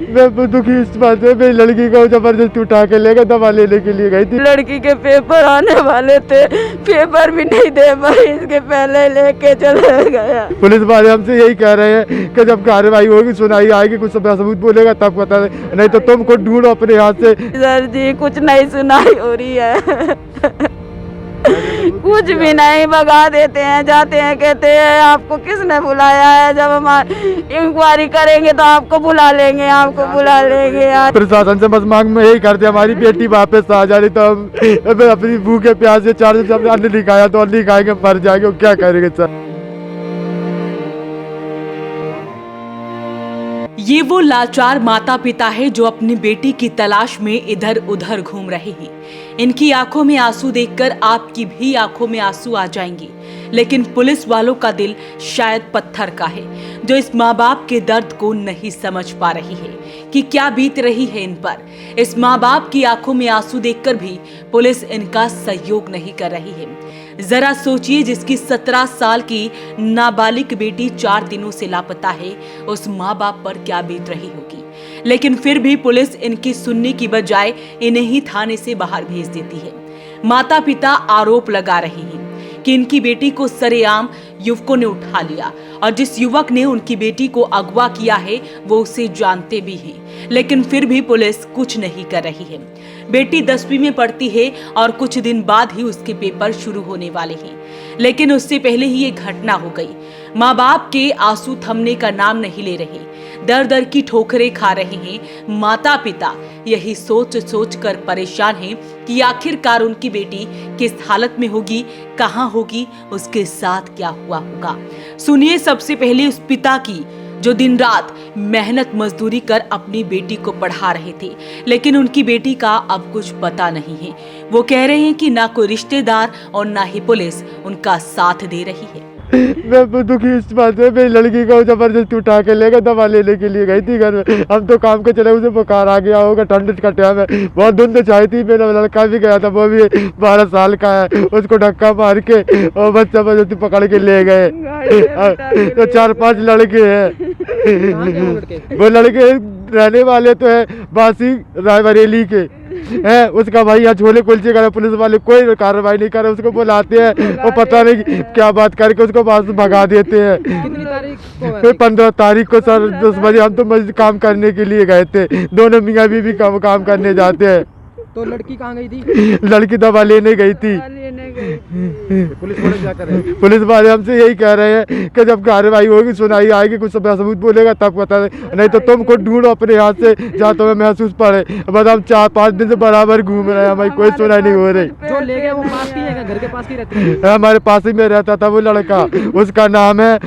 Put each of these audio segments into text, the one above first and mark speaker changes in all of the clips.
Speaker 1: मैं दुखी इस बात से, मेरी लड़की को जबरदस्ती उठा के ले गए, दवा लेने के लिए गई थी।
Speaker 2: लड़की के पेपर आने वाले थे, पेपर भी नहीं दे पाई, इसके पहले लेके चले गया।
Speaker 1: पुलिस वाले हमसे यही कह रहे हैं कि जब कार्रवाई होगी, सुनाई आएगी, कुछ सबूत बोलेगा तब पता नहीं तो तुम खुद ढूंढो अपने हाथ से।
Speaker 2: सर जी कुछ नहीं सुनाई हो रही है कुछ भी नहीं, भगा देते हैं, जाते हैं, कहते हैं आपको किसने बुलाया है, जब हम इंक्वायरी करेंगे तो आपको बुला लेंगे, आपको बुला लेंगे।
Speaker 1: प्रशासन से बस मांग में यही करते, हमारी बेटी वापस आ जाए, तो हम अपनी भूखे प्यास से 4 दिन से अन्न नहीं खाया तो अन्न नहीं खाएंगे, मर जाएंगे, क्या करेंगे सर।
Speaker 3: ये वो लाचार माता पिता है जो अपनी बेटी की तलाश में इधर उधर घूम रहे हैं। इनकी आंखों में आंसू देखकर आपकी भी आंखों में आंसू आ जाएंगे, लेकिन पुलिस वालों का दिल शायद पत्थर का है, जो इस माँ बाप के दर्द को नहीं समझ पा रही है कि क्या बीत रही है इन पर। इस माँ बाप की आंखों में आंसू देखकर भी पुलिस इनका सहयोग नहीं कर रही है। जरा सोचिए, जिसकी 17 साल की नाबालिग बेटी 4 दिनों से लापता है, उस माँ बाप पर क्या बीत रही होगी। लेकिन फिर भी पुलिस इनकी सुनने की बजाय इन्हें ही थाने से बाहर भेज देती है। माता पिता आरोप लगा रहे हैं कि इनकी बेटी को सरेआम युवकों ने उठा लिया और जिस युवक ने उनकी बेटी को अगवा किया है वो उसे जानते भी हैं, लेकिन फिर भी पुलिस कुछ नहीं कर रही है। बेटी 10वीं में पढ़ती है और कुछ दिन बाद ही उसके पेपर शुरू होने वाले हैं, लेकिन उससे पहले ही ये घटना हो गई। माँ बाप के आंसू थमने का नाम नहीं ले रहे, दर दर की ठोकरें खा रहे हैं। माता पिता यही सोच सोच कर परेशान हैं कि आखिरकार उनकी बेटी किस हालत में होगी, कहाँ होगी, उसके साथ क्या हुआ होगा। सुनिए सबसे पहले उस पिता की जो दिन रात मेहनत मजदूरी कर अपनी बेटी को पढ़ा रहे थे, लेकिन उनकी बेटी का अब कुछ पता नहीं है। वो कह रहे हैं कि ना कोई रिश्तेदार और ना ही पुलिस उनका साथ दे रही है।
Speaker 1: मैं दुखी इस बात से, मेरी लड़की को जबरदस्ती उठा के ले गए, दवा लेने के लिए गई थी घर में। हम तो काम के चले, उसे बुखार आ गया होगा, ठंड का टाइम है, बहुत धुंध छाई थी। मेरा लड़का भी गया था, वो भी 12 साल का है, उसको धक्का मार के और बस जबरदस्ती पकड़ के ले गए। तो 4-5 लड़के हैं, वो लड़के रहने वाले तो है बासी रायबरेली के है। उसका भाई यहाँ छोले कुलचे कर, पुलिस वाले कोई कार्रवाई नहीं कर रहे, उसको बुलाते हैं और पता नहीं क्या बात करके उसको पास भगा देते हैं।
Speaker 4: कितनी तारीख को है?
Speaker 1: 15 तारीख को सर 10 बजे हम तो मस्जिद काम करने के लिए गए थे, दोनों मियाँ बीवी काम करने जाते हैं।
Speaker 4: तो लड़की कहाँ गई थी?
Speaker 1: लड़की दवा लेने गई थी।
Speaker 4: पुलिस वाले क्या कर रहे हैं?
Speaker 1: पुलिस वाले हमसे यही कह रहे हैं कि जब कार्रवाई होगी, सुनाई आएगी, कुछ सबूत बोलेगा तब पता नहीं तो तुम खुद ढूंढो अपने हाथ से, जहाँ तुम्हें महसूस पड़े। बस हम 4-5 दिन से बराबर घूम रहे हैं, हमारी कोई सुनाई नहीं हो रही।
Speaker 4: जो ले गए वो पास की है, घर के पास की रहती है?
Speaker 1: हमारे पास ही में रहता था वो लड़का, उसका नाम है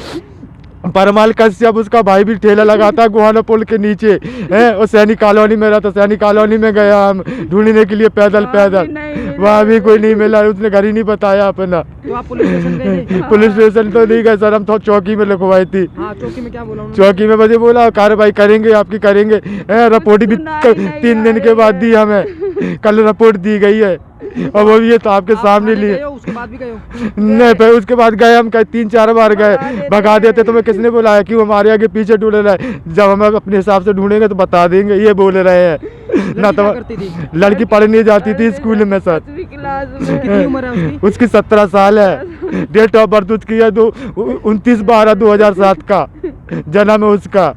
Speaker 1: परमाल कश्यप। उसका भाई भी ठेला लगाता है गुहाना पुल के नीचे है, और सैनिक कॉलोनी में रहता। सैनिक कॉलोनी में गया हम ढूंढने के लिए पैदल, वहाँ भी कोई नहीं मिला, उसने घर ही नहीं बताया अपना।
Speaker 4: तो आप पुलिस स्टेशन गए थे?
Speaker 1: पुलिस स्टेशन तो नहीं गए सर, हम तो चौकी में लिखवाई थी।
Speaker 4: हाँ, चौकी में क्या बोला उन्होंने?
Speaker 1: चौकी में बजे बोला कार्रवाई करेंगे, आपकी करेंगे। रिपोर्ट भी 3 दिन के बाद दी हमें, कल रिपोर्ट दी गई है और वो भी ये तो आपके सामने लिए।
Speaker 4: उसके बाद भी गए हो?
Speaker 1: नहीं भाई, उसके बाद गए हम 3-4 बार गए, भगा देते। तुम्हें किसने बुलाया, क्यों हमारे आगे पीछे ढूंढ रहा है, जब हम अपने हिसाब से ढूंढेंगे तो बता देंगे, ये बोल रहे हैं ना। तो लड़की पढ़ने जाती थी स्कूल में सर।
Speaker 4: कितनी उम्र है उसकी?
Speaker 1: उसकी 17 साल है, डेट ऑफ बर्थ उसकी है 29/12/2007 का जन्म है उसका।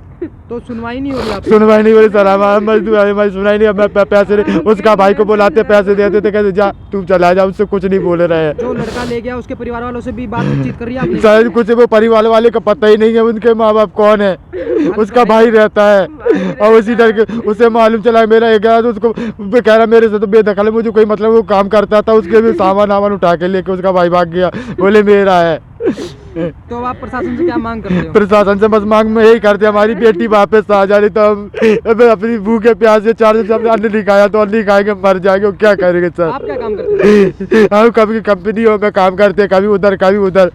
Speaker 4: तो सुनवाई नहीं हो रही आपकी?
Speaker 1: सुनवाई नहीं हो रही सर, हमारी मजदूर हमारी सुनवाई नहीं। मैं पैसे उसका भाई को बुलाते, पैसे देते थे, कहते जा तू चला जा, उससे कुछ नहीं बोल रहे हैं।
Speaker 4: जो लड़का ले गया उसके परिवार वालों से भी बातचीत कर रही है आपने?
Speaker 1: सर कुछ वो परिवार वाले का पता ही नहीं है, उनके माँ बाप कौन है। उसका भाई रहता है और उसी डर के उसे मालूम चला मेरा एक गया तो उसको कह रहा मेरे से तो बेदखल है, मुझे कोई मतलब, वो काम करता था, उसके भी सामान उठा के लेके उसका भाई भाग गया, बोले मेरा है।
Speaker 4: तो आप प्रशासन से क्या मांग करते हो?
Speaker 1: प्रशासन से बस मांग में यही करते, हमारी बेटी वापस आ जा रही, तो हम अपनी भूखे प्यास से 4 दिन से अन्न नहीं खाया तो अन्न नहीं खाएंगे, मर जाएंगे, क्या करेंगे सर।
Speaker 4: आप क्या काम करते हैं?
Speaker 1: हम कभी कंपनियों में काम करते, कभी उधर कभी उधर।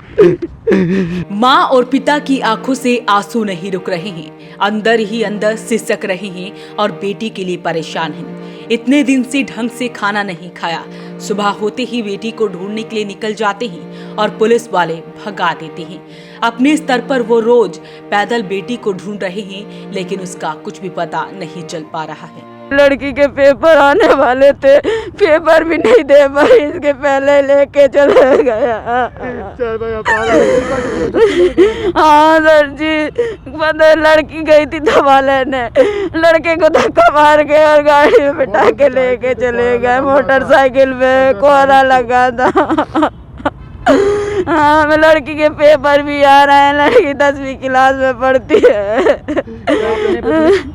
Speaker 3: माँ और पिता की आंखों से आंसू नहीं रुक रहे हैं, अंदर ही अंदर सिसक रहे हैं और बेटी के लिए परेशान हैं। इतने दिन से ढंग से खाना नहीं खाया, सुबह होते ही बेटी को ढूंढने के लिए निकल जाते हैं और पुलिस वाले भगा देते हैं। अपने स्तर पर वो रोज पैदल बेटी को ढूंढ रहे हैं, लेकिन उसका कुछ भी पता नहीं चल पा रहा है।
Speaker 2: लड़की के पेपर आने वाले थे, पेपर भी नहीं दे पाई, इसके पहले लेके चले गया। हाँ सर जी, पता लड़की गई थी दवा लेने, लड़के को धक्का मार के और गाड़ी में बिठा के लेके चले गए। मोटरसाइकिल में कोहरा लगा था। हाँ, लड़की के पेपर भी आ रहे हैं, लड़की 10वीं क्लास में पढ़ती है।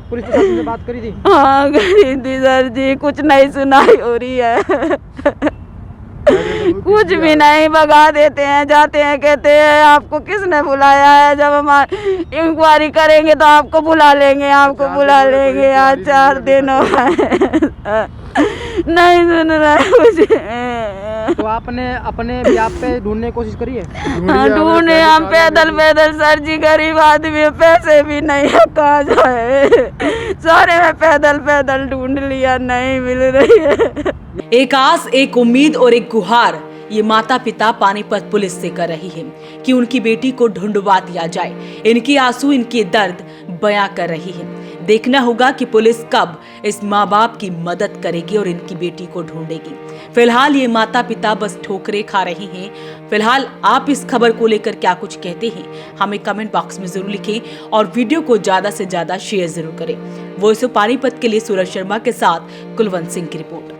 Speaker 4: पुलिस प्रशासन से बात करी थी?
Speaker 2: हाँ करी थी सर जी, कुछ नहीं सुनाई हो रही है। कुछ भी नहीं, भगा देते हैं, जाते हैं, कहते हैं आपको किसने बुलाया है, जब हम इंक्वायरी करेंगे तो आपको बुला लेंगे, आपको बुला लेंगे। आज 4 दिन हो गए नहीं सुन रहा है कुछ।
Speaker 4: तो आपने अपने भी आप पे ढूंढने की कोशिश करी है?
Speaker 2: हाँ ढूंढे हम पैदल सर जी, गरीब आदमी, पैसे भी नहीं है, कहाँ जाए। सारे में पैदल ढूंढ लिया, नहीं मिल रही है।
Speaker 3: एक आस, एक उम्मीद और एक गुहार ये माता पिता पानीपत पुलिस से कर रही है कि उनकी बेटी को ढूंढवा दिया जाए। इनकी आंसू, इनके दर्द बयां कर रही है। देखना होगा कि पुलिस कब इस माँ बाप की मदद करेगी और इनकी बेटी को ढूंढेगी। फिलहाल ये माता पिता बस ठोकरे खा रहे हैं। फिलहाल आप इस खबर को लेकर क्या कुछ कहते हैं, हमें कमेंट बॉक्स में जरूर लिखें और वीडियो को ज्यादा से ज्यादा शेयर जरूर करें। वॉइस ऑफ पानीपत के लिए सूरज शर्मा के साथ कुलवंत सिंह की रिपोर्ट।